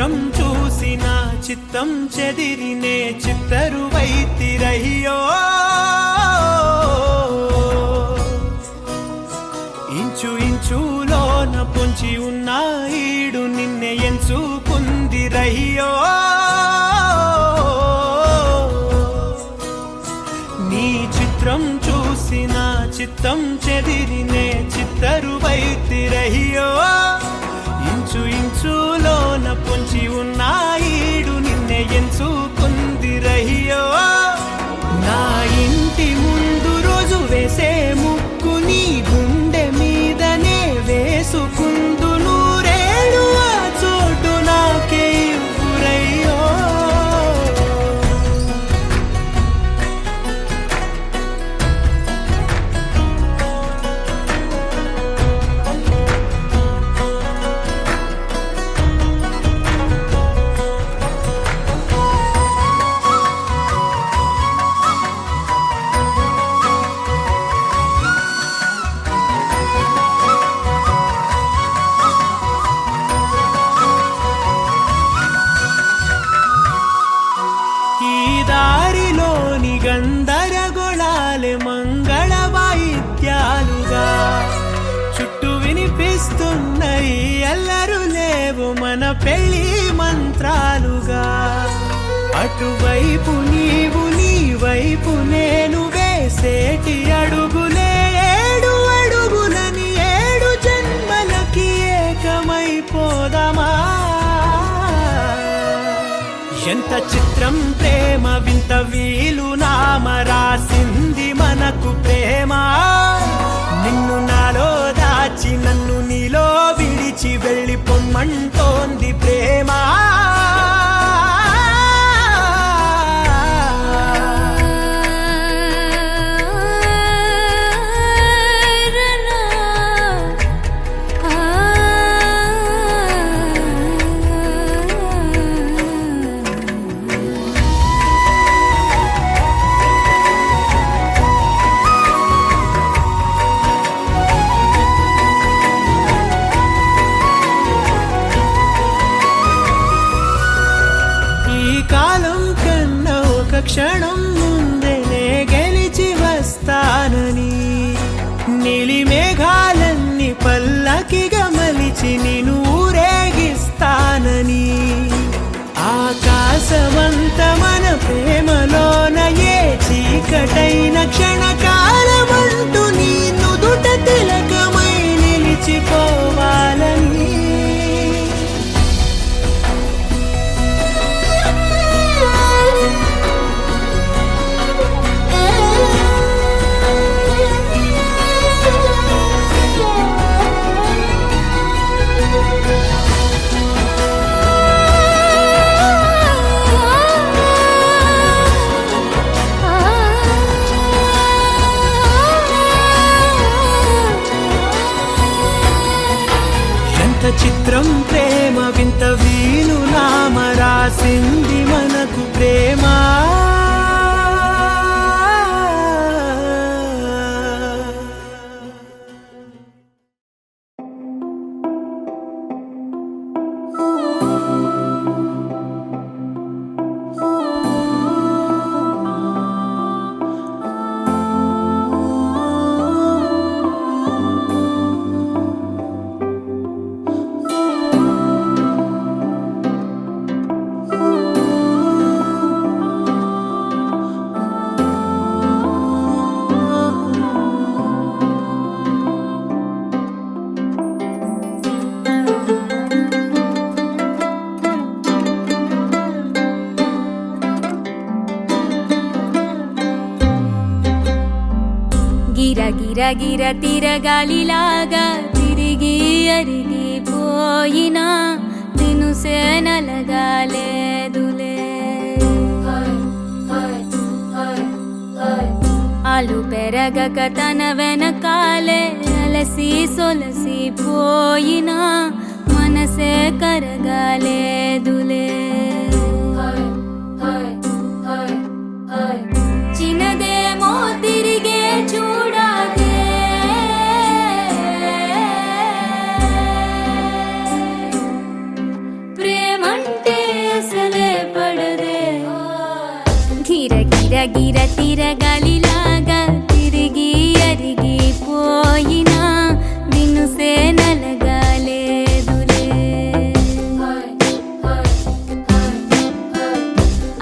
చిత్రం చూసిన చిత్తం చెదిరినే చిత్తరువైతిరయ్యో ఇంచు ఇంచులోన పొంచి ఉన్న ఈడు నిన్నే ఎంచుకుందిరయ్యో నీ చిత్రం చూసిన చిత్తం చెదిరినే చిత్తరువైతిరయ్యో ఇంచు ఇంచులోన పొంచి ఉన్న ఈడు నిన్నే ఎంచుకుందిరయ్యో నా ఇంటి ముందు రోజు వేసే ముక్కు నీ గుండె మీదనే వేసుకుందు నూరేడు ఆ చోటు నాకే ఇవ్వురయ్యో దారిలోని గందరగోళాలే మంగళ వాయిద్యాలుగా చుట్టూ వినిపిస్తున్నాయి అల్లరు లేవు మన పెళ్లి మంత్రాలుగా అటువైపు నీవు నీ వైపు నేను వేసేటి అడుగులే ఏడు అడుగులని ఏడు జన్మలకి ఏకమైపోదామా ఎంత చిత్రం ప్రేమ వింత వీలు నామ రాసింది మనకు ప్రేమ నిన్ను నాలో దాచి నన్ను నీలో విడిచి వెళ్ళి పొమ్మంటోంది ప్రేమ క్షణం ముందేనే గెలిచి వస్తానని నీలి మేఘాలన్నీ పల్లకిగా మలిచి నిన్ను ఊరేగిస్తానని ఆకాశమంత మన ప్రేమలోన ఏ చీకటైన క్షణకాలమంటూ నీ నుదుట తిలకమై నిలిచిపోవాలని చిత్రం ప్రేమ వింత వీలు నామ రాసింది మనకు ప్రేమ గిర గిర తిరగాలిలాగా తిరిగి అరిగిపోయినా తినుసే నలగాలేదులే ఆలు పెరగక తన వెనకాలే అలసి సొలసి పోయినా మనసే కరగాలేదులే చిన్నదేమో తిరిగే చూడాదే ప్రేమంటే తిరగాలిలాగా తిరిగి అరిగిపోయినా దినుసే నలగాలేదులే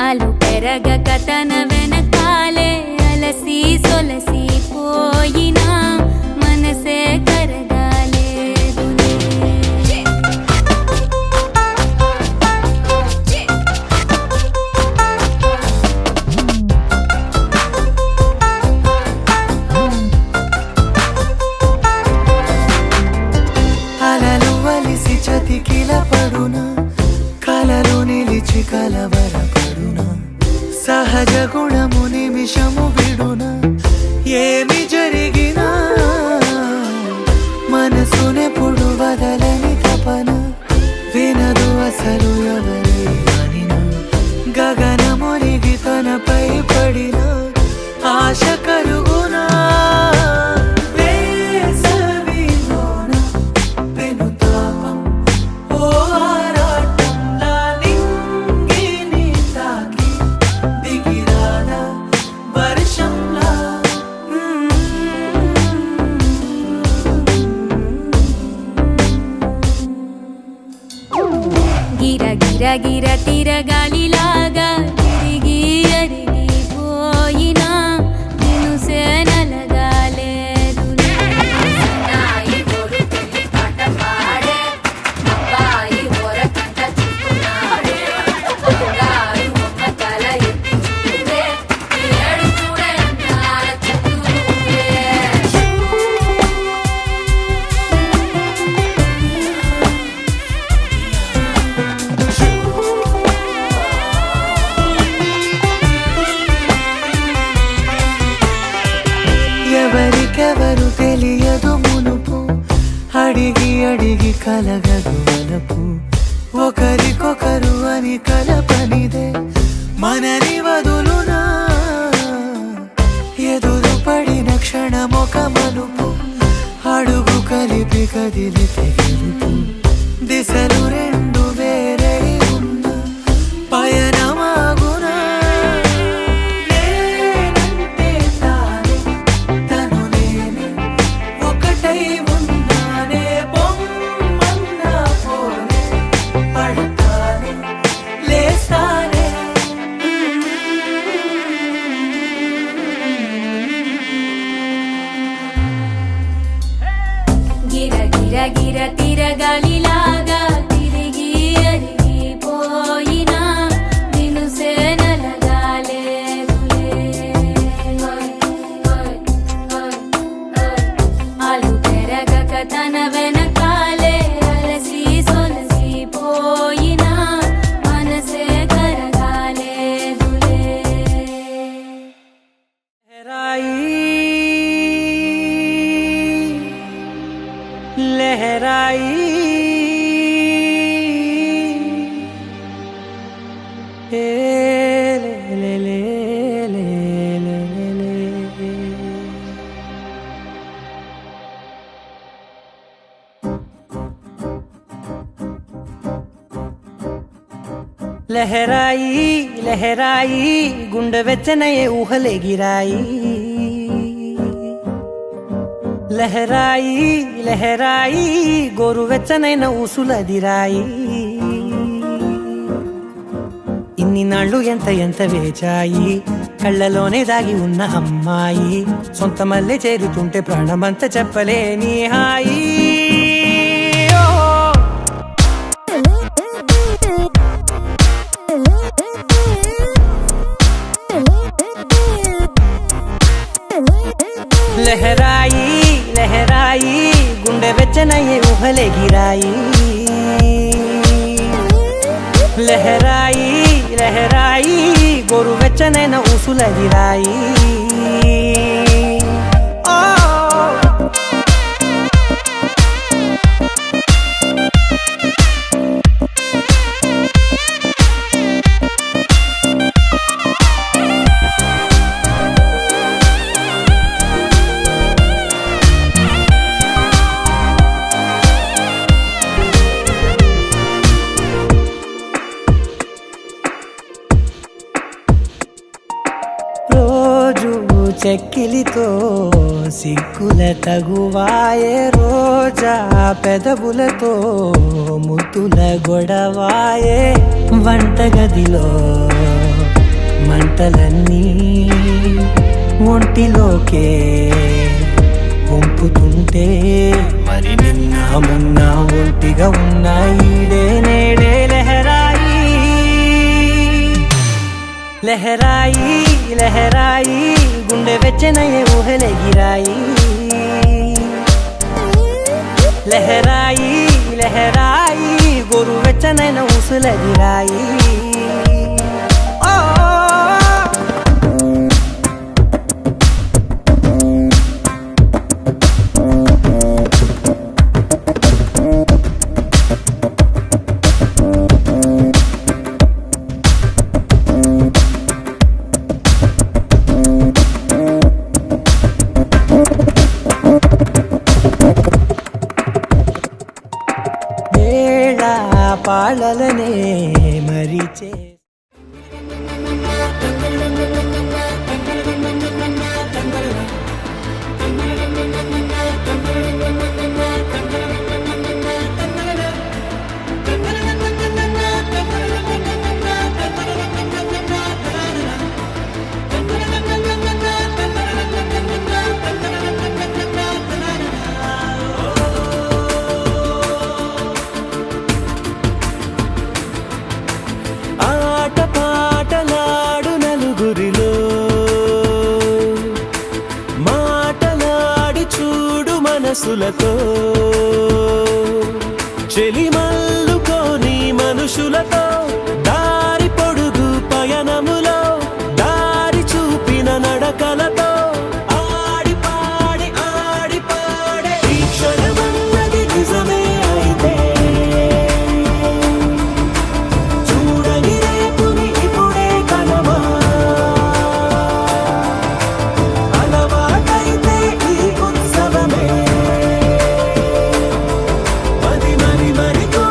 అలు పెరగక తన వెనకాలే అలసి సొలసిపోయినా మనసే కరగాలేదులే అలలు వలిసి చతికిల పడునా కలలు నిలిచి కలవరపడునా సహజ గుణము నిమిషము విడునా ఏమి జరిగినా మనసునెప్పుడు వదలని తపన వినదు అసలు ఎవరి అనినా గగనమునిగి తనపై పడిన ఆశ కలుగునా వేసవిలోన వెనుతాపం ఓ ఆరాటంలా నింగిని తాకి దిగిరాదా వర్షంలా గిర గిర గిర తిరగాలిలాగా తిరిగి అరిగిపోయినా దినుసే నలగాలేదులే ఎవరికెవరు తెలియదు మునుపు అడిగి అడిగి కలగదు వలపు ఒకరికొకరు అని కలపనిదే మనని వదులునా ఎదురు పడిన క్షణమొక మలుపు అడుగు కలిపి కదిలితే గెలుపు దిశలు రెండు వేరై ఉన్న పయనమాగునా నేనంటే తానే తను నేనే ఒకటై ఉన్నానే బొమ్మన్నా పోనే పడతానే లేస్తానే గిర గిర గిర తిరగాలిలాగా తిరిగి అరిగిపోయినా దినుసే నలగాలేదులే అలు పెరగక తన వెనకాలే అలసి సొలసిపోయినా మనసే కరగాలేదులే लहराई ए ले ले ले ले ले ले लहराई लहराई गुंड వెచ్చనయే ఊహలే గిరాయి లహరాయి లహరాయి గోరువెచ్చనైన ఊసులదిరాయి ఇన్ని నాళ్ళు ఎంత ఎంత వేచాయి కళ్ళలోనే దాగి ఉన్న అమ్మాయి సొంత మల్లె చేరుతుంటే ప్రాణమంతా చెప్పలేని హాయి లహరాయి లహరాయి గుండె వెచ్చనయ్యే ఊహలే గిరాయి లహరాయి లహరాయి గోరు వెచ్చనైన ఊసులదిరాయి రోజు చెక్కిలితో సిగ్గుల తగువాయే రోజా పెదవులతో ముద్దుల గొడవాయే వంటగదిలో మంటలన్నీ ఒంటిలోకే వంపుతుంటే మరి నిన్న మొన్న ఒంటిగా ఉన్న ఈడే నేడే లహరాయి లహరాయి లహరాయి గుండె వెచ్చనయ్యే ఊహలెగిరాయి లహరాయి లహరాయి గోరు వెచ్చనైన ఊసులెగిరాయి పాలలనే మరిచే మనసులతో చెలిమల్లుకోని మనుషులతో దారి పొడుగు పయనములో దారి చూపిన నడకలతో ఆడి పాడే ఈ క్షణమన్నది నిజమే అయితే చూడని రేపుని ఇప్పుడే కలవా అలవాటైతే ఈ ఉత్సవమే మరి కోరి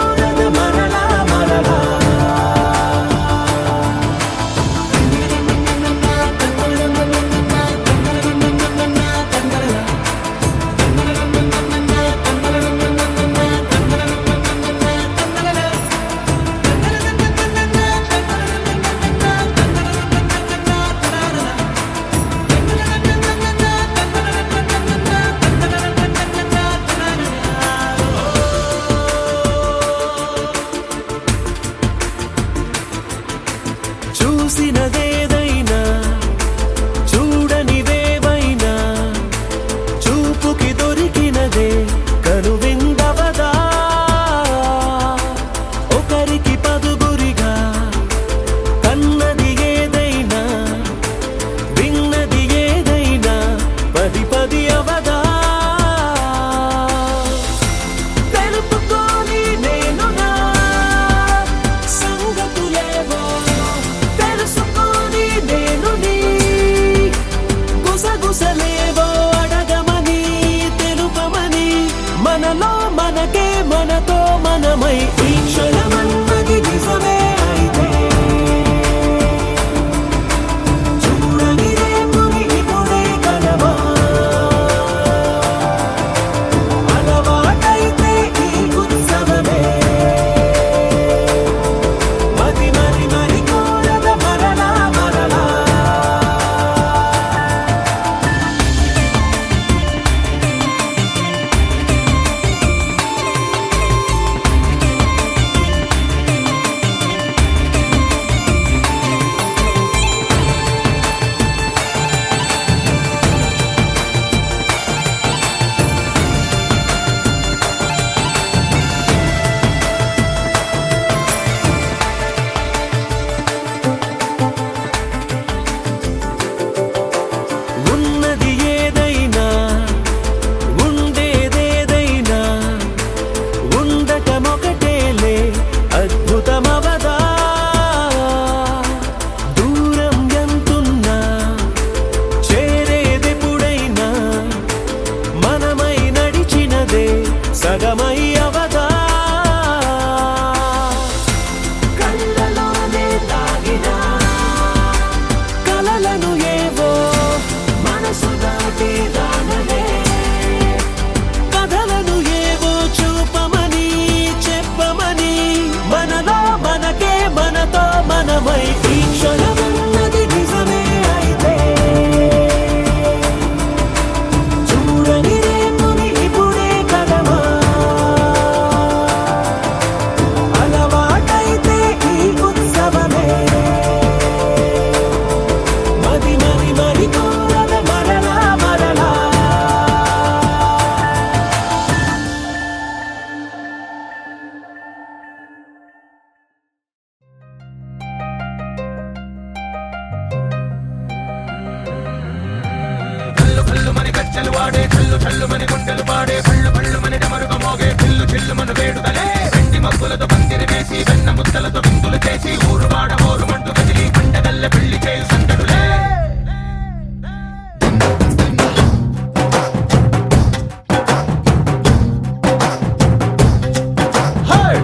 గజ్జలు వాడే చల్లు చల్లు మని గుండెలు పాడే పళ్ళు పళ్ళు మని డమరుగ మోగే చిల్లు చిల్లు మన వేడుదలే వెండి మబ్బులతో పందిరి వేసి వెన్న ముద్దలతో విందులు చేసి ఊరు వాడ ఊరు మంటూ కదిలి పండగల్ల పెళ్లి చేయు సందడులే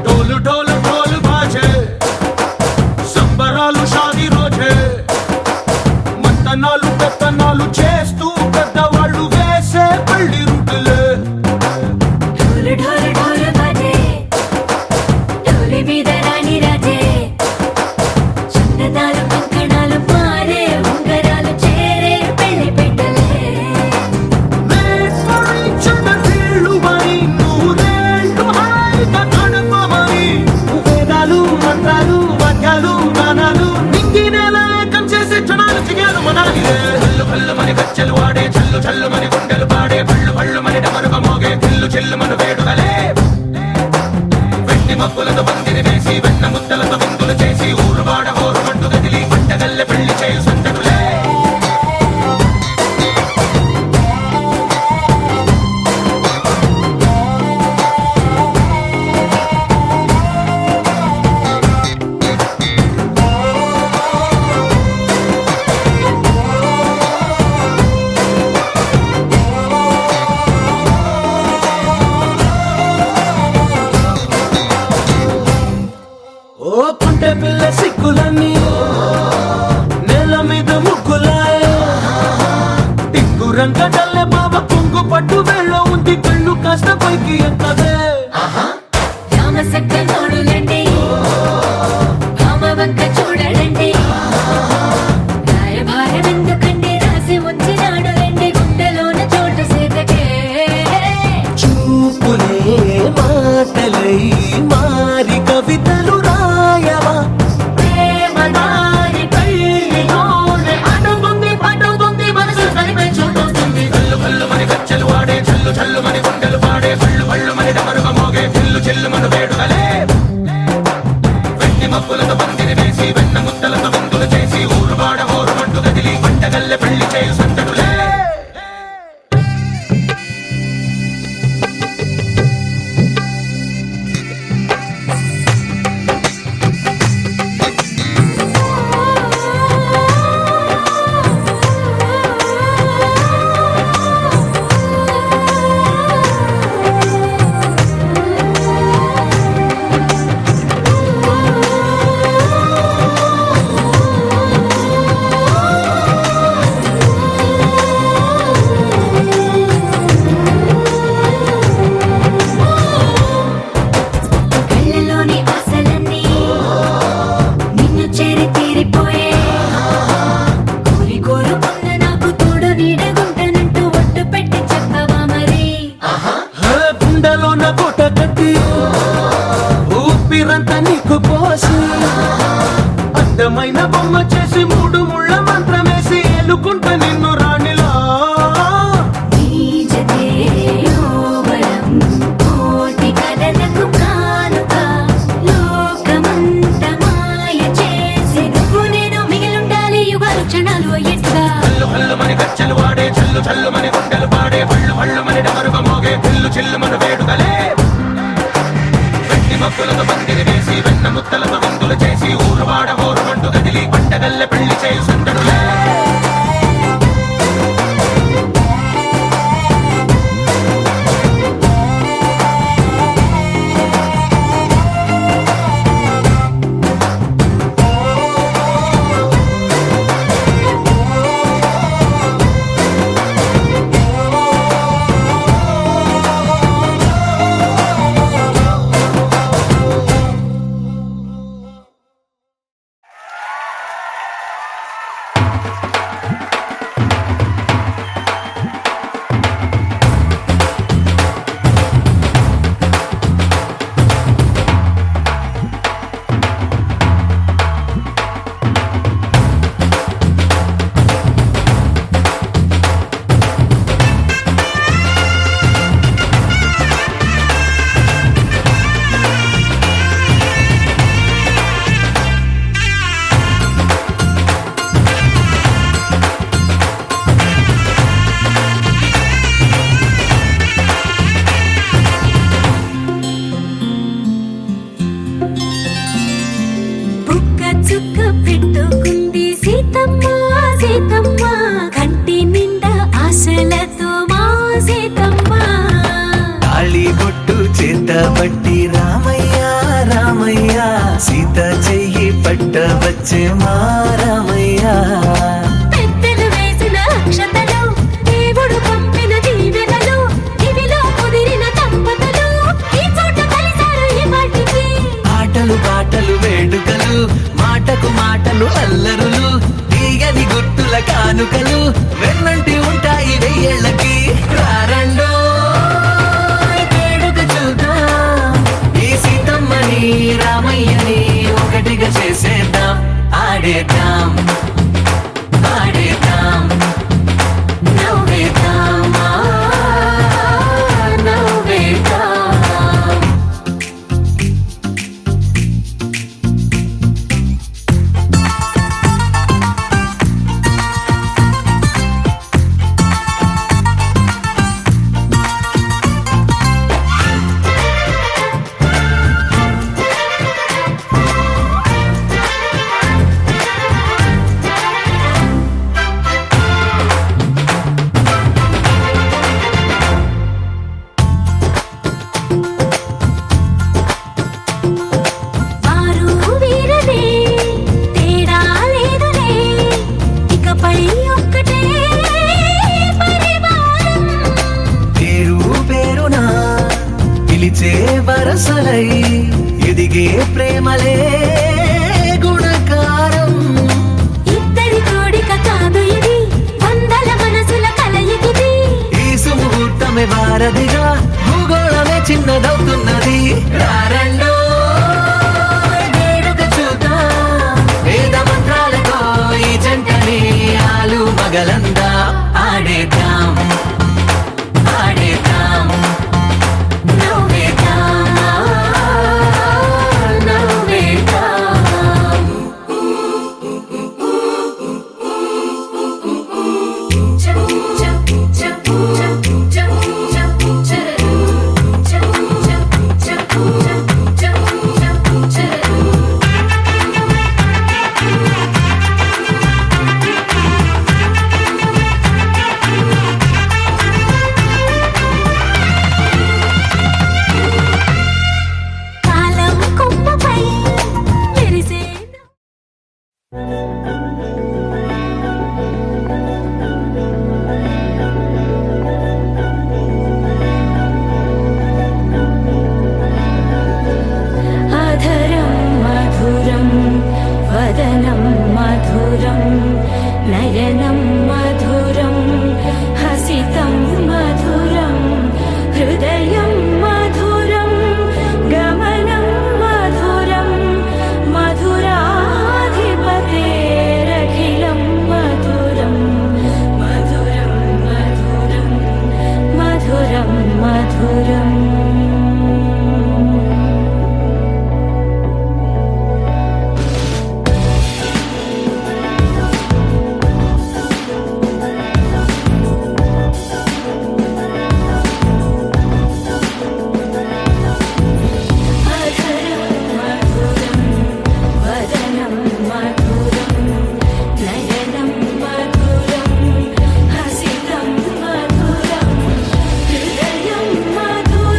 ढोल ढोल ढोल बाजे సంబరాలు షాదీ రోజే మంతనాలు పెత్తనాలు చేస్తూ పెద్దవాళ్ళు వేసే పెళ్లి రుటులే ढोल ढोल ढोल बाजे ढोली మీద రాణి రాజే చందనాలు కంకణాలు మారే ఉంగరాలు చేరే పెళ్లి పెట్టలే Made for each other వీళ్ళుమని నూరేళ్ళు హాయిగా గడపమని వేదాలు మంత్రాలు వాక్యాలు గానాలు నింగినేల ఏకం చేసే క్షణాలు చిగాలు మనాలిలే హల్లు హల్లు మని గజ్జలు వాడే చల్లు చల్లు మని గుండెలు పాడే పళ్ళు పళ్ళు మని డమరుగ మోగే చిల్లు చిల్లు మన వేడుదలే వెండి మబ్బులతో పందిరి వేసి వెన్న ముద్దలతో విందులు చేసి ఊరు వాడ ఊరు మంటూ కదిలి పంటగల్లె పెళ్లి చేయు సందడులే ఓ పుంటె పిల్ల సిక్కులన్నీ నేల మీద ముగ్గులాయ టింగు రంగడల్లె బాబ కుంగు పట్టు వేళ్ళ ఉంది కళ్ళు కాస్త పైకి ఎక్కదే రామసక్క నోడులండి భామ వంక చూడడండి రాయభారం ఎందుకండి రాసి ఉంచినాడు రండి గుండెలోన చోటు సీతకే చూపులే మాటలై మారి కవితలు రాయవా ప్రేమదారి పెళ్లిలోనే అడుగుంది పట్టుకుంది మనసు కనిపించుకుంటుంది కళ్ళు కళ్ళు మని గజ్జలు వాడే చల్లు చల్లు మని గుండెలు పాడే పళ్ళు పళ్ళు మని డమరు వచ్చే మారమయ్యా. పెద్దలు వేసిన అక్షతలు, దేవుడు పంపిన దీవెనలు, ఇవిలో కుదిరిన దంపతులు ఈ చోట కలిసారు ఈ వాటికి. ఆటలు పాటలు వేడుకలు, మాటకు మాటలు అల్లరులు, తీయని గుర్తుల కానుకలు వెన్నంటి ఉంటాయి వెయ్యేళ్ళకి. రారండో వేడుక చూద్దాం, ఈ సీతమ్మని రామయ్యని ఒకటిగా చేసేద్దాం. ఆడేద్దాం ఆడేద్దాం నవ్వేద్దాం, నవ్వేద్దాం. వారు వీరలే, తేడా లేదులే, ఇకపై ఒక్కటే పరివారం. పేరు పేరునా పిలిచే వరసలై ఎదిగే ప్రేమలే గుణకారం. ఇద్దరి కోడిక కాదు ఇది, వందల మనసుల కలయికిది. ఈ సుముహూర్తమే వారధిగా, భూగోళమే చిన్నదవుతున్నది. రారండో వేడుక చూద్దాం, వేద మంత్రాలతో ఈ జంటని ఆలు మగలందా. ఆడేద్దాం ఆడేద్దాం నవ్వేద్దాం, నవ్వేద్దాం. కాలం కొమ్మపై మెరిసే అధరం మధురం, వదనం మధురం, నయనం మధురం, హసితం మధురం, హృదయం మధురం, గమనం మధురం, మధురాధిపతేరఖిలం మధురం, మధురం మధురం, మధురం మధురం. అధరం మధురం, వదనం మధురం, నయనం మధురం, హసితం మధురం, హృదయం మధురం,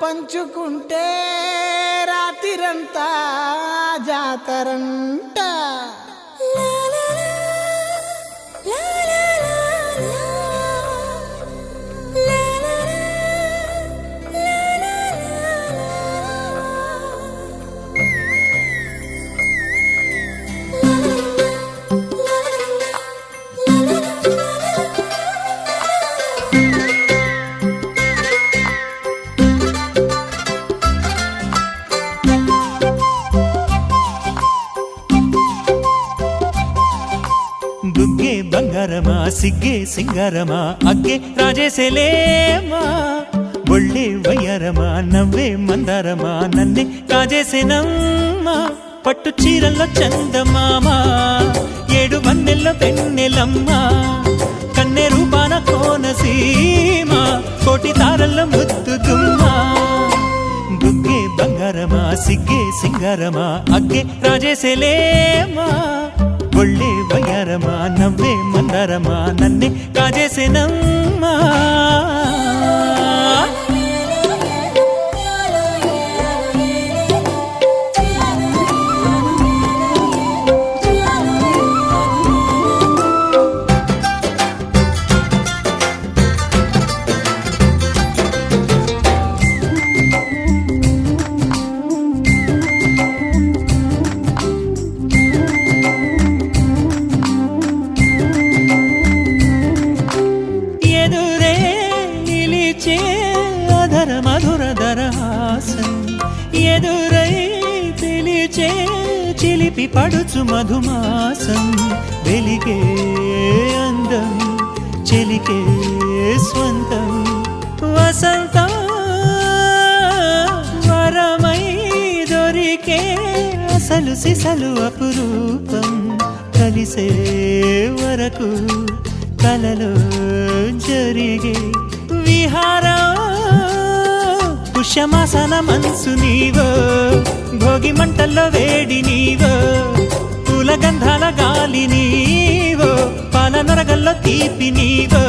పంచుకుంటే రాత్రిరంతా జాతరంట. బుగ్గే బంగారమా సిగ్గే సింగారమా అగ్గే రాజేసేలేమా ఒళ్ళే వయ్యారమా నవ్వే మందారమా నన్నే కాజేసేనమ్మా పట్టు చీరల్లో చందమామా ఏడు వన్నెల్లో వెన్నెలమ్మా కన్నె రూపాన కోనసీమా కోటి తారల్లో ముద్దుగుమ్మా బుగ్గే బంగారమా సిగ్గే సింగారమా అగ్గే రాజేసేలేమా ఒళ్ళే వయ్యారమా నవ్వే మందారమా నన్నే కాజేసేనమ్మా. ఎదురై పిలిచే చిలిపి పడుచు మధుమాసం వెలిగే అందం చెలికే స్వంతం వసంతం వరమై దొరికే అసలు సిసలు అపురూపం కలిసే వరకు కలలో జరిగే విహారం పుష్యమాసన మనసు నీవో భోగి మంటల్లో వేడి నీవో పూల గంధాల గాలి నీవో పాల నొరగల్లో తీపి నీవో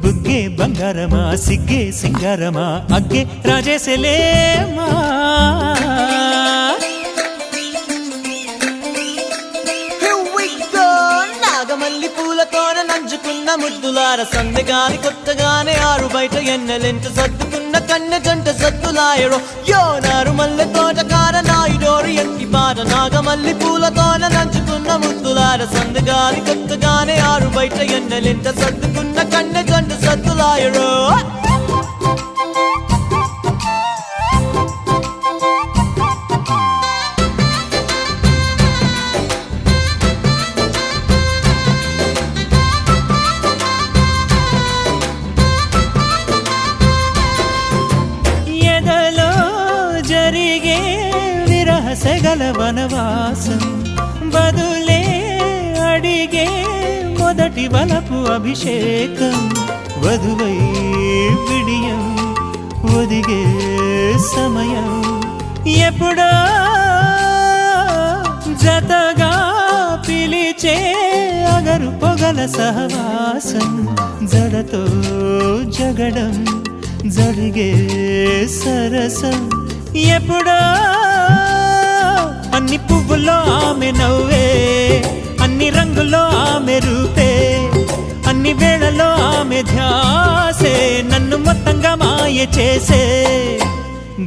బుగ్గే బంగారమా సిగ్గే సింగారమా అగ్గే రాజేసేలేమా. నాగమల్లి పూలతోన నంచుకున్న ముద్దులార సందగాని కొత్తగానే ఆరు బయట ఎన్నెలెంట సర్దుకున్న కన్నె జంట సద్దులాయరో యో నారు మల్లె తోటకార నాయుడోరు ఎంటి బాట నాగమల్లి పూలతోన నంచుకున్న ముద్దులార సందగాని కొత్తగానే ఆరు బయట ఎన్నెలెంట సర్దుకున్న కన్నె జంట సద్దులాయరో. సెగల వనవాసం బదులే అడిగే మొదటి వలపు అభిషేకం వధువై విడియం ఒదిగే సమయం ఎప్పుడో జతగా పిలిచే అగరు పొగల సహవాసం జడతో జగడం జరిగే సరసం ఎప్పుడో అన్ని పువ్వుల్లో ఆమె నవ్వే అన్ని రంగుల్లో ఆమె రూపే అన్ని వేళల్లో ఆమె ధ్యాసే నన్ను మొత్తంగా మాయ చేసే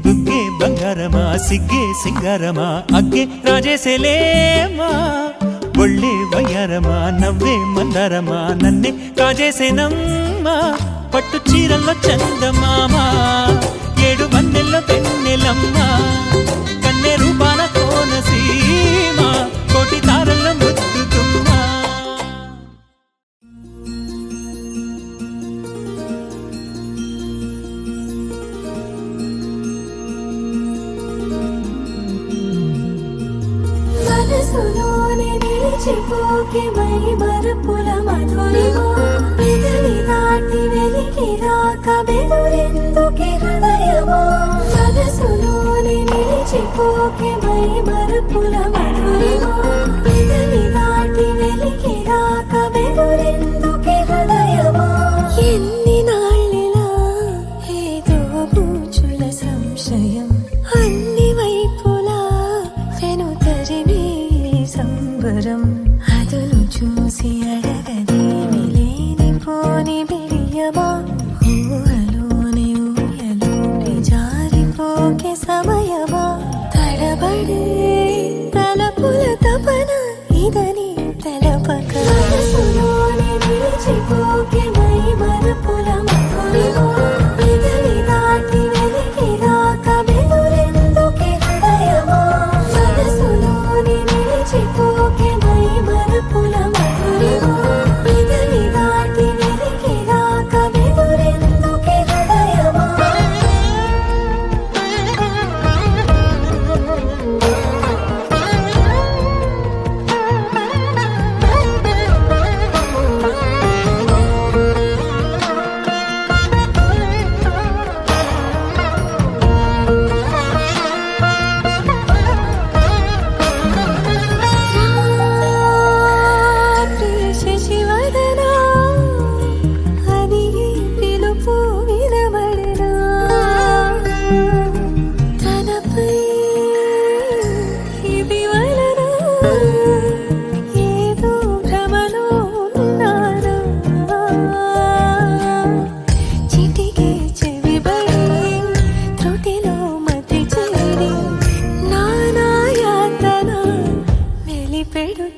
బుగ్గే బంగారమా సిగ్గే సింగారమా అగ్గే రాజేసేలేమా ఒళ్ళే వయ్యారమా నవ్వే మందారమా నన్నే కాజేసేనమ్మా పట్టు చీరల్లో చందమామా ఏడు వన్నెల్లో వెన్నెలమ్మా కన్నె రూపాన కోనసీమా కోటి తారల్లో ముద్దుగుమ్మా. మనసులోనే నిలిచిపోకే మై మరుపుల మధురిమా పెదవి దాటి వెలికి రాక బెదురెందుకే హృదయమా మనసులోనే నిలిచిపోకే మై మరుపుల మధురిమా పెదవి దాటి వెలికి రాక బెదురెందుకే హృదయమా ఎన్ని నాళ్ళిలా ఏదో బూచుల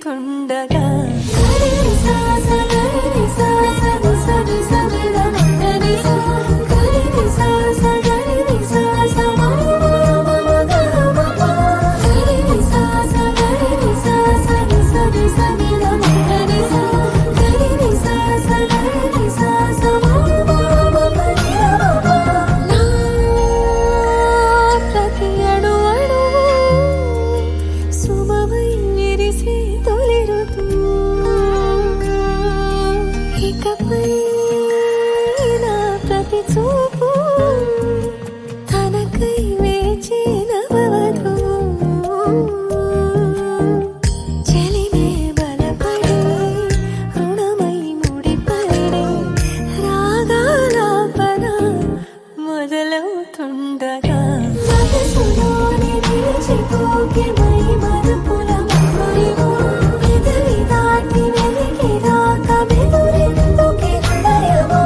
మొదలవుతుండగా గరి సా సా గరి సా సా సరి సరి గరి సా గరి సా సా గరి సా సా మా మా మా గరి సా సా గరి సా సరి సరి సరి గరి సా గరి సా సా గరి సా సా మా మా మా నా ప్రతి అడుగు సుమవై విరిసే తొలి ఋతువు ఇకపై నా ప్రతి చూపు తనకై వేచి నవవధువు చెలిమే బలపడి రుణమై ముడిపడి రాగాలాపన మొదలవుతుండగా మనసులోని నిలిచిపోకే మై మరుపుల మధురిమో ఎదురి దాటి వెలికి రాక వెదురెందుకే హృదయమో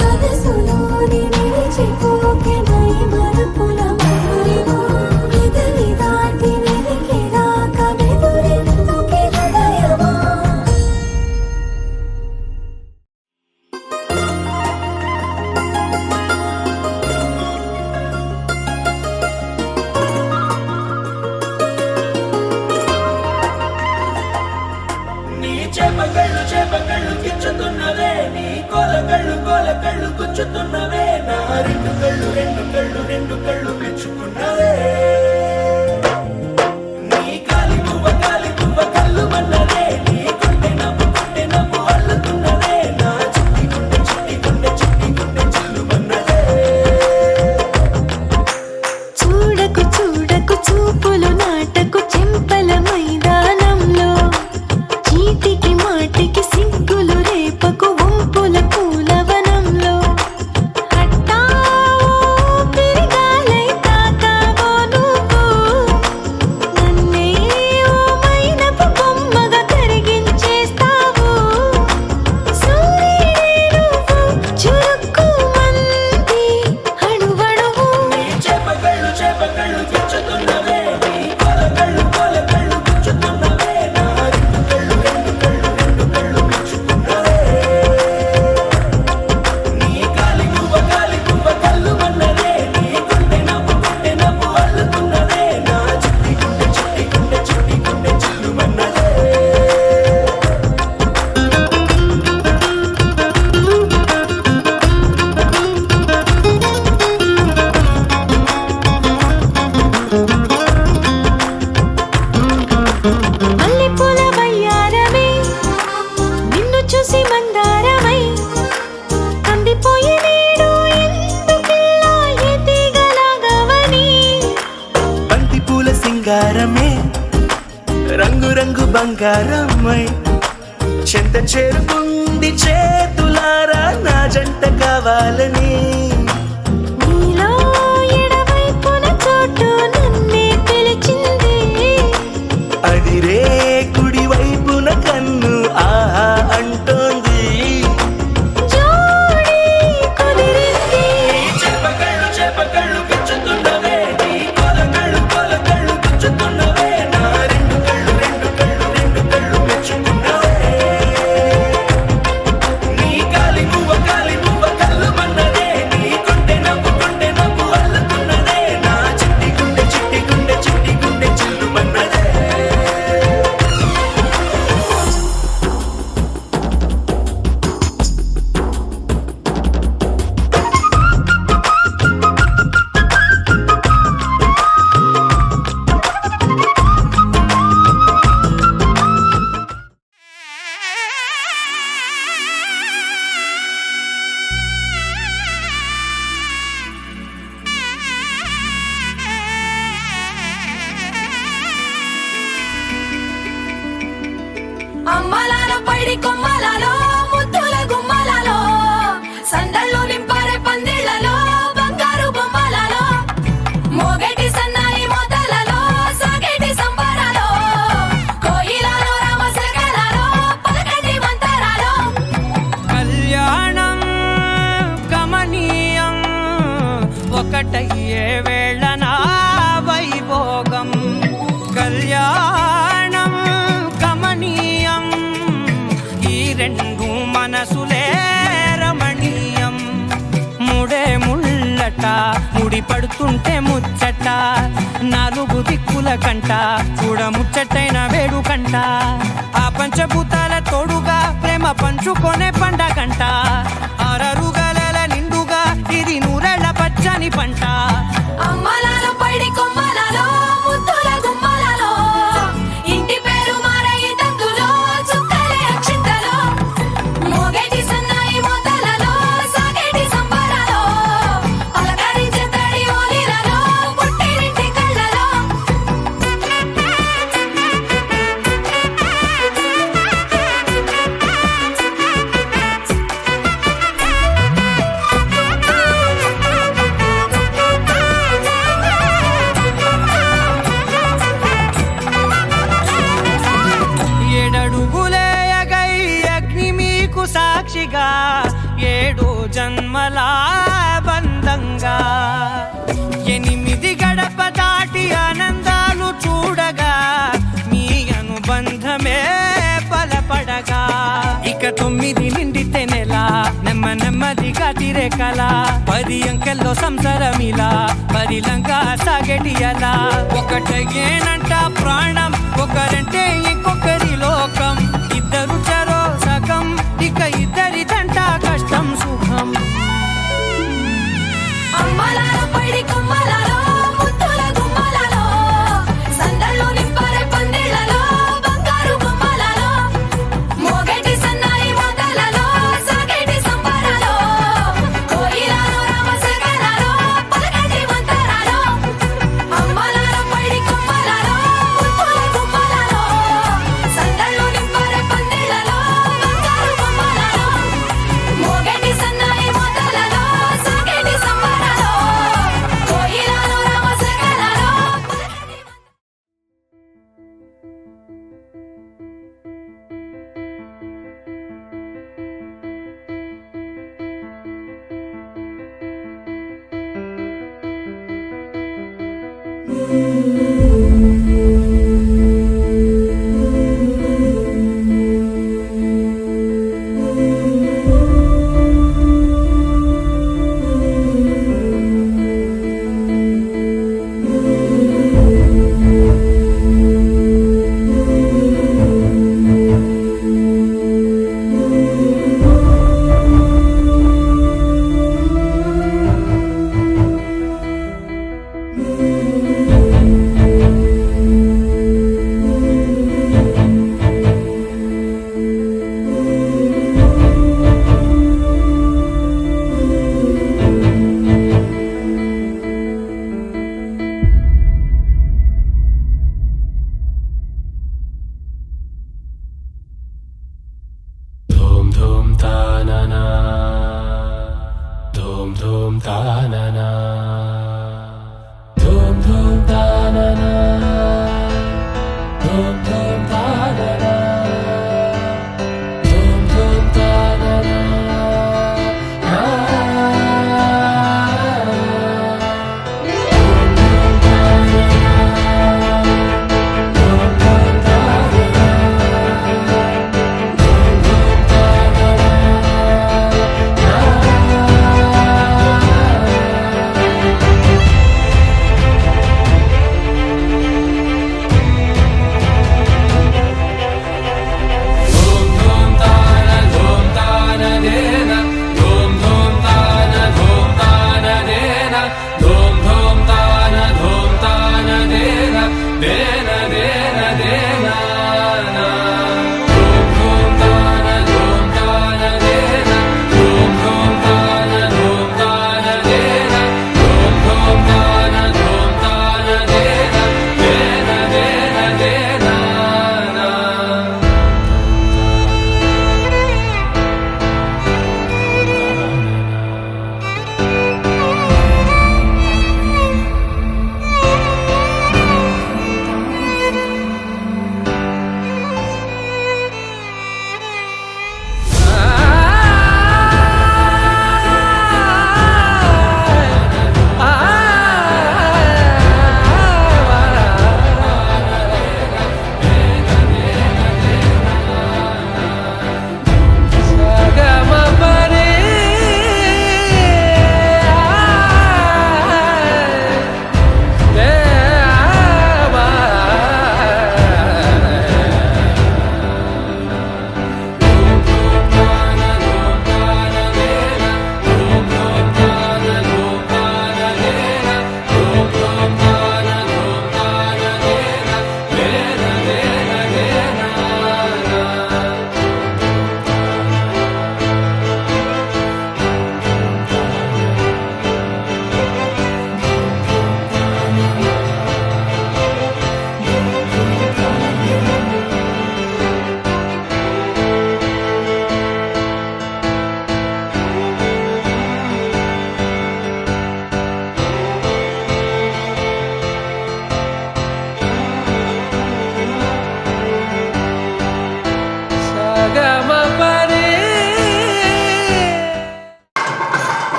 మనసులోని నిలిచిపోకే మై మరుపుల మధురిమో ఎదురి దాటి వెలికి రాక వెదురెందుకే హృదయమో నీ చేపకళ్ళు గిచ్చుతున్నవే నీ కోలకళ్ళు గుచ్చుతున్నవే నా రెండు కళ్ళు పెంచుకున్నవే నీ కాలి పువ్వ కళ్ళు మన్నదే నీ కొంటె నవ్వు అల్లుతున్నదే నా చిట్టి గుండె చిల్లు మన్నదే చూడకు చూడకు చూపులు నాటకు చెంపల మైదానంలో చీటికి మాటికి సిగ్గులు రేపకు వంపుల పూలవనంలో హట్టావో పిరిగాలై తాకావో నువ్వు నన్నే ఓ మైనపు బొమ్మగా కరిగించేస్తావు సూర్యుడే నువ్వు చురుక్కుమంది అణువణువు నీ చేపకళ్ళు గిచ్చుతున్నవే నీ కోలకళ్ళు గుచ్చుతున్నవే నా రెండు కళ్ళు పెంచుకున్నవే నీ కాలి పువ్వ కళ్ళు మన్నదే నీ కొంటె నవ్వు అల్లుతున్నదే నా చిట్టి గుండె చిల్లు మన్నదే మల్లెపూల వయ్యారమే నిన్ను చూసి మందారమై కందిపోయి నేడు ఎందుకిలా ఎదిగలాగవని బంతి పూల సింగారమే రంగు బంగారమై చెంత చేరుకుంది చేతులారా నా జంట కావాలని నీలో ఎడవైపున చోటు నన్నే పిలిచింది అదిరే కుడి వైపున కన్ను ఆహా అంటోంది జోడి కుదిరింది చేపకళ్ళు గిచ్చుతున్నవే నీ కోలకళ్ళు గుచ్చుతున్నవే నా రెండు కళ్ళు మెచ్చుకున్నవే నీ కాలి పువ్వ కళ్ళు మన్నదే నీ కొంటె నవ్వు అల్లుతున్నదే నా చిట్టి గుండె చిల్లు మన్నదే అమ్మలాల పైడి కొమ్మలలో ముద్దుల గుమ్మలలో సందళ్ళు నింపారే పందిళ్లలో బంగారు బొమ్మలలో మోగటి సన్నాయి మోతలలో సాగేటి సంబరాలో కోయిలలో రామశకలలో పలకటి మంతరాలో కళ్యాణం కమనీయం ఒకటయ్యే వేళ నా వైభోగం కళ్యాణం కమనీయం పడుతుంటే ముచ్చట నాలుగు దిక్కుల కంట చూడ ముచ్చటైన వేడుకంట ఆ పంచభూతాల తోడుగా ప్రేమ పంచుకొనే పండగంట ఆరరుగల నిండుగా ఇది నూరెళ్ళ పచ్చని పంట అమ్మలాలో పడి కొమ్మలలో ముద్దుల గుమ్మలలో ఇంటి పేరు మారయి తందులో చుక్కలే అక్షింతలో మోగేటి సన్నాయి మోతలలో సాగేటి సంబరాలో పలకరించే తడి ఓలిలలో పుట్టినింటి కళ్ళలో ఏడడుగులే ఎగై అగ్ని మీకు సాక్షిగా ఏడు జన్మల బంధంగా ఎనిమిది గడప దాటి ఆనందాలు చూడగా మీ అనుబంధమే బలపడగా ఇక 9 నిండితే నెల నెమ్మదిగా తిరే కల 10 అంకెల్లో సంసారమిలా పరిలంగా సాగటి అలా ఒకటేనంట ప్రాణం ఒకరంటే ఇంకొకరి లోకం ఇద్దరు చరో సగం ఇక ఇద్దరిదంట కష్టం సుఖం అమ్మలాలో పడి కొమ్మలలో ముద్దుల గుమ్మలలో సందళ్ళు నింపరే పందిళ్ళలో బంగారు బొమ్మలలో మోగేటి సన్నాయి మోతలలో సాగేటి సంబరాలో కోయిలలో రామశకనాలో పలకటి మంతరాలో అమ్మలాలో పడి కొమ్మలలో ముద్దుల గుమ్మలలో సందళ్ళు నింపరే పందిళ్ళలో బంగారు బొమ్మలలో మోగేటి సన్నాయి మోతలలో సాగేటి సంబరాలో కోయిలలో రామశకనాలో పలకటి धूम तानना धूम धूम तानना धूम धूम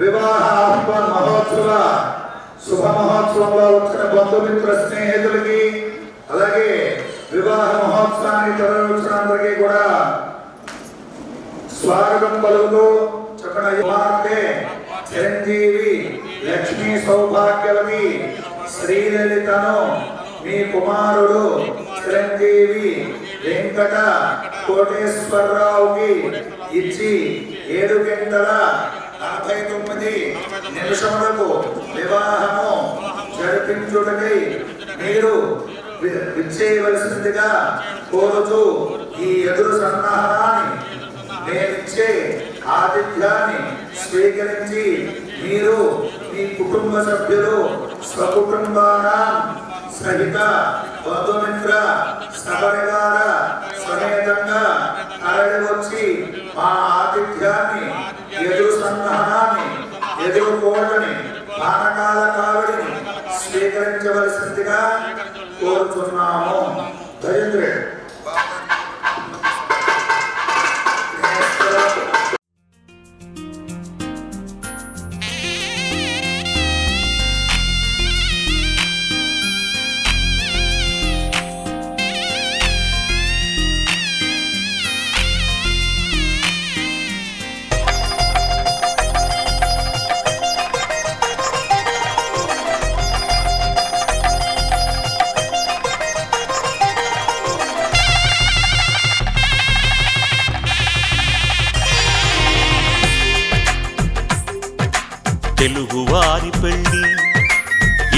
వివాహ ఆహ్వాన మహోత్సవ శుభ మహోత్సవంలో వచ్చిన బంధుమిత్ర స్నేహితులకి అలాగే వివాహ మహోత్సవానికి తరలివచ్చిన అందరికీ కూడా స్వాగతం పలుకుతూ చెప్పిన కుమార్తె చిరంజీవి లక్ష్మీ సౌభాగ్యవతి శ్రీలలితను మీ కుమారుడు చిరంజీవి వెంకట కోటేశ్వరరావుకి ఇచ్చి 7:49 వివాహము జరిపించుటకై మీరు విచ్చేయవలసిందిగా కోరుతూ ఈ ఎదురు సన్నాహాన్ని నేనిచ్చే ఆతిథ్యాన్ని స్వీకరించి మీరు మీ కుటుంబ సభ్యులు స్వకుటుంబాన సహిత బంధుమిత్ర సపరివార సమేతంగా తరలి వచ్చి మా ఆతిథ్యాన్ని ఎదురు సన్నాహాన్ని ఎదుర్కోవటని పానకాల కావడిని స్వీకరించవలసిందిగా కోరుతున్నాము. దయచేసి తెలుగువారి పెళ్ళి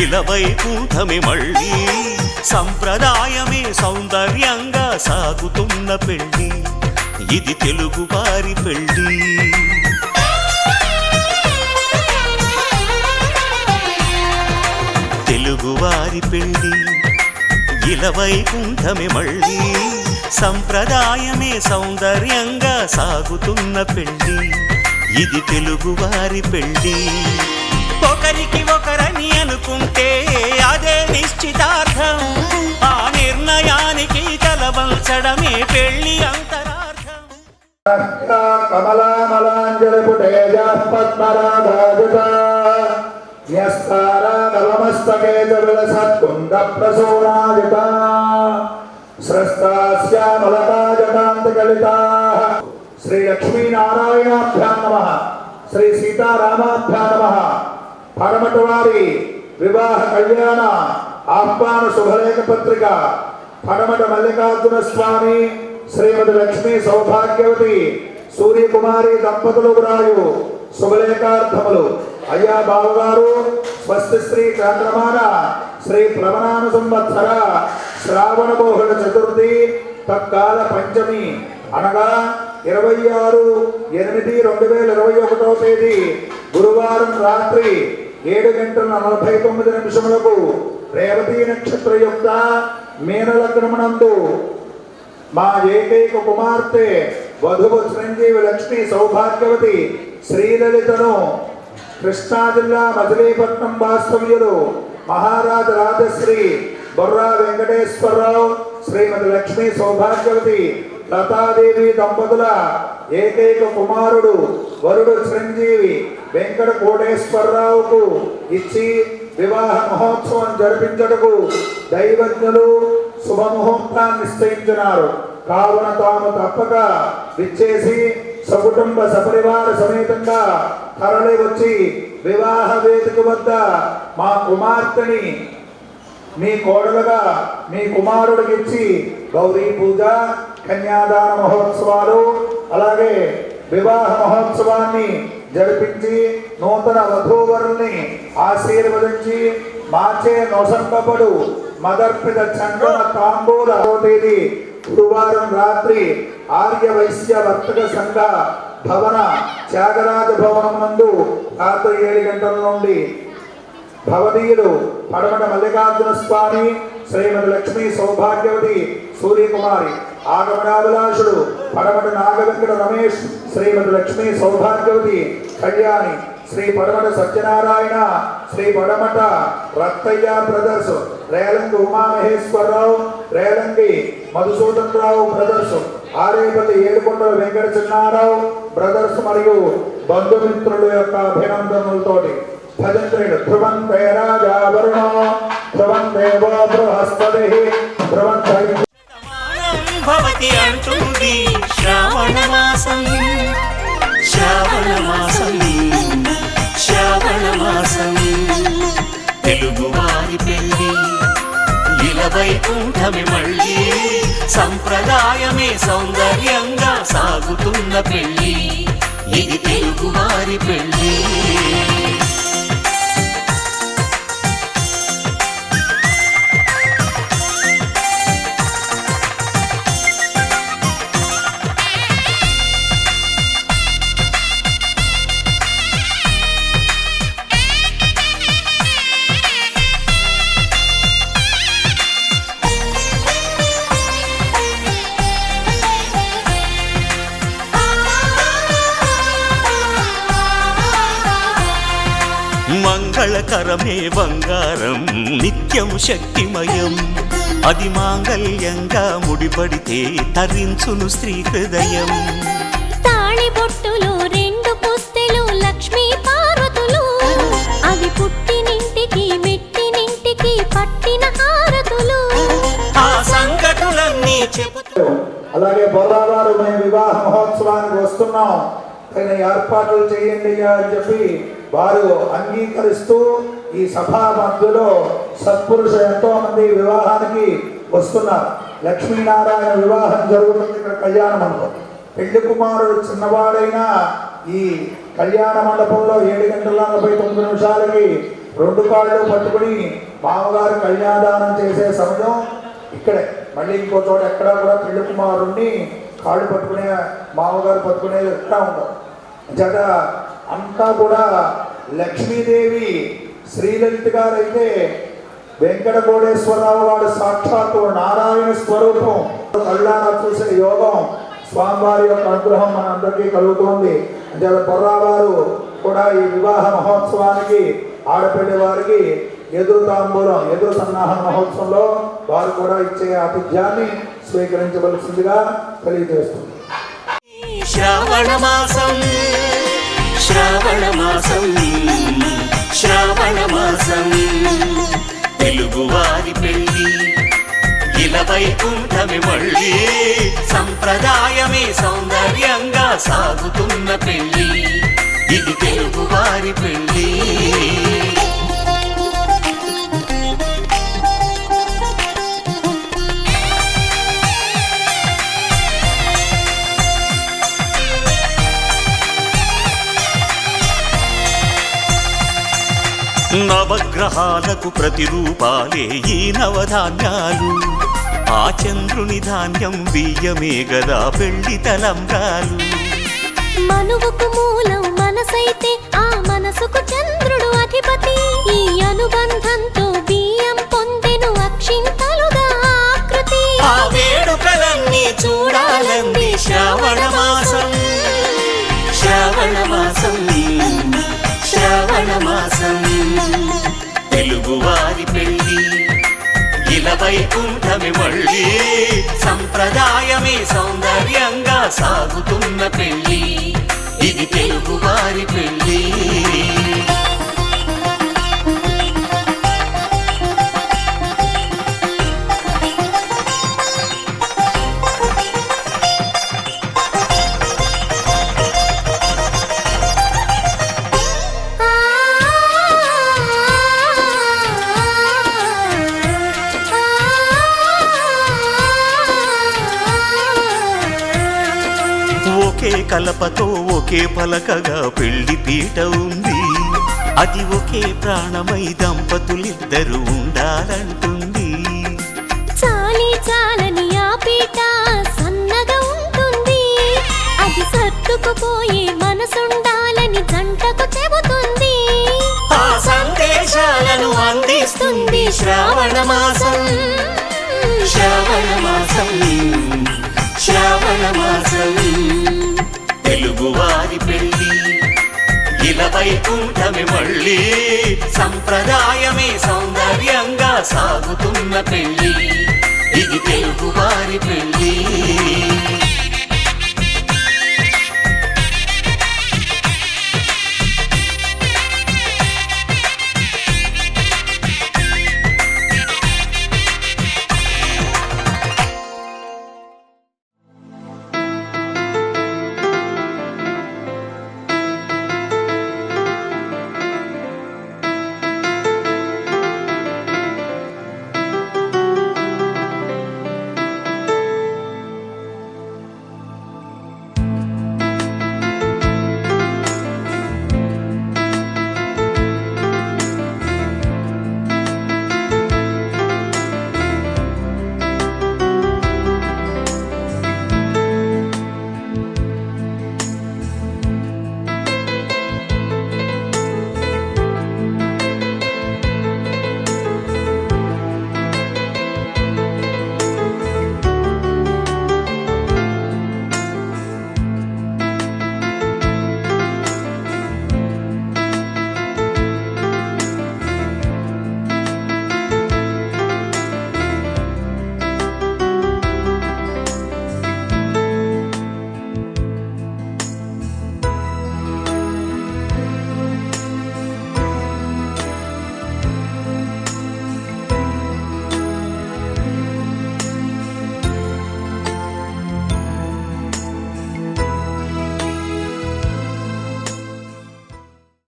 ఇలవైకుంఠమే మళ్ళీ సంప్రదాయమే సౌందర్యంగా సాగుతున్న పెళ్ళి ఇది తెలుగువారి పెళ్ళి. తెలుగువారి పెళ్ళి ఇలవైకుంఠమే మళ్ళీ సంప్రదాయమే సౌందర్యంగా సాగుతున్న పెళ్ళి ఇది తెలుగువారి పెళ్ళి. ఒకరికి ఒకరని అనుకుంటే అదే నిశ్చితార్థం, ఆ నిర్ణయానికి తలవంచడమే పెళ్ళి అంతరార్థం. శ్రీ లక్ష్మీనారాయణాభ్యాం నమః, శ్రీ సీతారామాభ్యాం నమః. పడమటి వారి వివాహ కళ్యాణ ఆహ్వాన శుభలేఖ పత్రిక పడమట మల్లికార్జున స్వామి శ్రీమతి లక్ష్మీ సౌభాగ్యవతి సూర్యకుమారి దంపతులు రాయు శుభలేఖార్థములు. అయ్యా బావగారు, స్వస్తి శ్రీ చంద్రమాన శ్రీ ప్లవనామ సంవత్సర శ్రావణ బహుళ చతుర్థి తత్కాల పంచమి అనగా 26/8/2021 తేదీ గురువారం రాత్రి 7:49 రేవతి నక్షత్ర యొక్క మీన లగ్నమునందు మా ఏకైక కుమార్తె వధువు చిరంజీవి లక్ష్మీ సౌభాగ్యవతి శ్రీలలితను కృష్ణా జిల్లా మచిలీపట్నం వాస్తవ్యులు మహారాజ రాజశ్రీ బొర్రా వెంకటేశ్వరరావు శ్రీమతి లక్ష్మీ సౌభాగ్యవతి లతాదేవి దంపతుల ఏకైక కుమారుడు వరుడు చిరంజీవి వెంకట కోటేశ్వరరావుకు ఇచ్చి వివాహ మహోత్సవం జరిపించటకు దైవజ్ఞులు శుభముహూర్తాన్ని నిశ్చయించినారు. కావున తాము తప్పక విచ్చేసి సకుటుంబ సపరివార సమేతంగా తరలి వచ్చి వివాహ వేదిక వద్ద మా కుమార్తెని మీ కోడలుగా మీ కుమారుడికి ఇచ్చి గౌరీ పూజ, కన్యాదాన మహోత్సవాలు అలాగే వివాహ మహోత్సవాన్ని జరిపించి నూతన వధూవరుల్ని ఆశీర్వదించి మార్చే నొసంబపడు మదర్పిత చంద్రన తాంబూల తేదీ గురువారం రాత్రి ఆర్య వైశ్య వర్తక సంఘ భవన త్యాగరాజ భవనం నందు రాత్రి 7 గంటల నుండి భవదీయులు పడమట మల్లికార్జున స్వామి శ్రీమతి లక్ష్మీ సౌభాగ్యవతి సూర్యకుమారి ఆగమనాభిలాషుడు పడమట నాగవెంకట రమేష్ శ్రీమతి లక్ష్మీ సౌభాగ్యవతి కళ్యాణి శ్రీ పడమట సత్యనారాయణ శ్రీ పడమట రత్తయ్య బ్రదర్స్ రేలంగి ఉమామహేశ్వరరావు రేలంగి మధుసూదన్ రావు బ్రదర్స్ ఆరేపల్లి ఏడుకొండల వెంకట చిన్నారావు బ్రదర్స్ మరియు బంధుమిత్రుల యొక్క అభినందనలతోటి భజంత్రుడు ధ్రువంతే రాజా వరుణో ధ్రువం దేవో బృహస్పతి ధ్రువం భవతి అంటుంది శ్రావణ మాసం శ్రావణ మాసం శ్రావణ మాసం తెలుగువారి పెళ్ళి ఇలవైకుంఠమి మళ్ళీ సంప్రదాయమే సౌందర్యంగా సాగుతున్న పెళ్ళి ఇది తెలుగువారి పెళ్ళి మంగళకరమే బంగారం నిత్యం శక్తిమయం అది మాంగళ్యంగా ముడిపడితే తరించును స్త్రీ హృదయం తాళిబొట్టులో 2 పుస్తెలు లక్ష్మీ పార్వతులు అవి పుట్టినింటికి మెట్టినింటికి పట్టిన హారతులు ఆ సంఘటనలన్నీ చెబుతూ అలాగే బొర్రావారు మేము వివాహ మహోత్సవానికి వస్తున్నాం తగిన ఏర్పాట్లు చేయండి అని చెప్పి వారు అంగీకరిస్తూ ఈ సభా మధ్యలో సత్పురుషులు ఎంతో మంది వివాహానికి వస్తున్నారు. లక్ష్మీనారాయణ వివాహం జరుగుతుంది ఇక్కడ కళ్యాణ మండపం. పెళ్లి కుమారుడు చిన్నవాడైనా ఈ కళ్యాణ మండపంలో 7:49 2 కాళ్ళు పట్టుకుని మామగారు కళ్యాణదానం చేసే సమయం ఇక్కడే. మళ్ళీ ఇంకో చోట ఎక్కడా కూడా పెళ్లి కుమారుడిని కాళ్ళు పట్టుకునే మామగారు పట్టుకునేది ఎక్కడా ఉండదు. జగ అంతా కూడా లక్ష్మీదేవి శ్రీలలిత గారు అయితే వెంకటకోటేశ్వరరావు వాడు సాక్షాత్తు నారాయణ స్వరూపం. కళ్యాణ చూసే యోగం స్వామివారి యొక్క అనుగ్రహం మన అందరికీ కలుగుతోంది. అంటే బొర్రావారు కూడా ఈ వివాహ మహోత్సవానికి ఆడపిల్లి వారికి ఎదురు తాంబూలం ఎదురు సన్నాహన మహోత్సవంలో వారు కూడా ఇచ్చే ఆతిథ్యాన్ని స్వీకరించవలసిందిగా తెలియజేస్తుంది. శ్రావణ మాసం శ్రావణ మాసం శ్రావణ మాసం తెలుగువారి పెళ్ళి ఇలవైకుంఠమి మళ్ళీ సంప్రదాయమే సౌందర్యంగా సాగుతున్న పెళ్ళి ఇది తెలుగువారి పెళ్ళి. నవగ్రహాలకు ప్రతిరూపాలే ఈ నవధాన్యాలు ఆ చంద్రుని ధాన్యం బియ్యమే గదా పెళ్లి తలంబ్రాలు. మనువుకు మూలం మనసైతే ఆ మనసుకు చంద్రుడు అధిపతి ఈ అనుబంధంతో బియ్యం పొందెను అక్షింతలుగా ఆకృతి ఆ వేడుకలన్నీ చూడాలంది శ్రావణ మాసం శ్రావణ మాసం శ్రావణ మాసం తెలుగువారి పెళ్ళి ఇలవైకుంఠమి మళ్ళీ సంప్రదాయమే సౌందర్యంగా సాగుతున్న పెళ్ళి ఇది తెలుగువారి పెళ్ళి. ఒకే కలపతో ఒకే పలకగా పెళ్లి పీట ఉంది అది ఒకే ప్రాణమై దంపతులిద్దరూ ఉండాలంటుంది. చాలి చాలని ఆ పీట సన్నగా ఉంటుంది అది సర్దుకుపోయే మనసుండాలని జంటకు చెబుతుంది ఆ సందేశాలను అందిస్తుంది శ్రావణ మాసం శ్రావణ మాసం శ్రావణ మాసం తెలుగువారి పెళ్ళి ఇలవైకుంఠమి మళ్ళీ సంప్రదాయమే సౌందర్యంగా సాగుతున్న పెళ్ళి ఇది తెలుగువారి పెళ్ళి.